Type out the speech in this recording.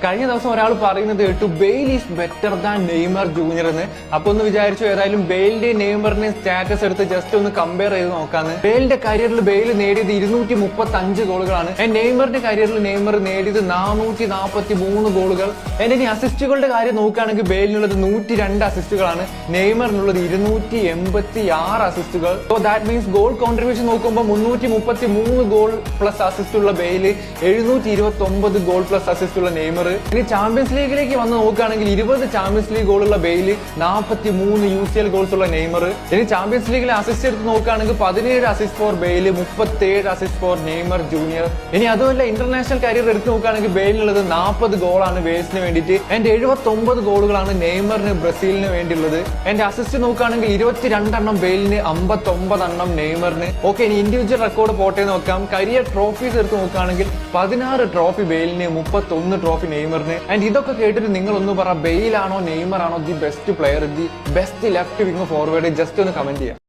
കഴിഞ്ഞ ദിവസം ഒരാൾ പറയുന്നത് കേട്ടു Bale is better than Neymar junior എന്ന്. അപ്പൊ ഒന്ന് വിചാരിച്ചു ഏതായാലും ബെയിലിന്റെയും നെയ്മറിന്റെയും സ്റ്റാറ്റസ് എടുത്ത് ജസ്റ്റ് ഒന്ന് കമ്പയർ ചെയ്ത് നോക്കാന്ന്. ബെയിലിന്റെ കരിയറിൽ ബെയിൽ നേടിയത് 235 ഗോളുകളാണ്. നെയ്മറിന്റെ കരിയറിൽ നെയ്മർ നേടിയത് 443 ഗോളുകൾ. ഇനി അസിസ്റ്റുകളുടെ കാര്യം നോക്കുകയാണെങ്കിൽ ബെയിലിനുള്ളത് 102 അസിസ്റ്റുകളാണ്, നെയ്മറിനുള്ളത് 286 അസിസ്റ്റുകൾ. So that means goal contribution നോക്കുമ്പോൾ 333 ഗോൾ പ്ലസ് അസിസ്റ്റ് ഉള്ള ബെയില്, 729 ഗോൾ പ്ലസ് അസിസ്റ്റ് ഉള്ള നെയ്മർ. ഇനി ചാമ്പ്യൻസ് ലീഗിലേക്ക് വന്ന് നോക്കുകയാണെങ്കിൽ 20 ചാമ്പ്യൻസ് ലീഗ് ഗോളുള്ള ബെയില്, 43 UCL ഗോൾസ് ഉള്ള നെയ്മർ. ഇനി ചാമ്പ്യൻസ് ലീഗിലെ അസിസ്റ്റ് എടുത്ത് നോക്കുകയാണെങ്കിൽ 17 assist for Bale, 37 assist for Neymar junior. ഇനി അതുമല്ല ഇന്റർനാഷണൽ കരിയർ എടുത്ത് നോക്കുകയാണെങ്കിൽ ബെയിലിനുള്ളത് 40 ഗോളാണ് വേൾസിന് വേണ്ടിയിട്ട്, 79 ഗോളുകളാണ് നെയ്മറിന് ബ്രസീലിന് വേണ്ടിയുള്ളത്. അസിസ്റ്റ് നോക്കുകയാണെങ്കിൽ 22 ബെയിലിന്, 59 നെയ്മറിന്. ഓക്കെ, ഇനി ഇൻഡിവിജ്വൽ റെക്കോർഡ് പോട്ടെ നോക്കാം. കരിയർ ട്രോഫീസ് എടുത്ത് നോക്കുകയാണെങ്കിൽ 16 ട്രോഫി ബെയിലിന്, 31 ട്രോഫി നെയ്മറിന്. ഇതൊക്കെ കേട്ടിട്ട് നിങ്ങൾ ഒന്ന് പറ, ബെയിലാണോ നെയ്മർ ആണോ the best player, the best left wing forward? Just ഒന്ന് കമന്റ് ചെയ്യാം.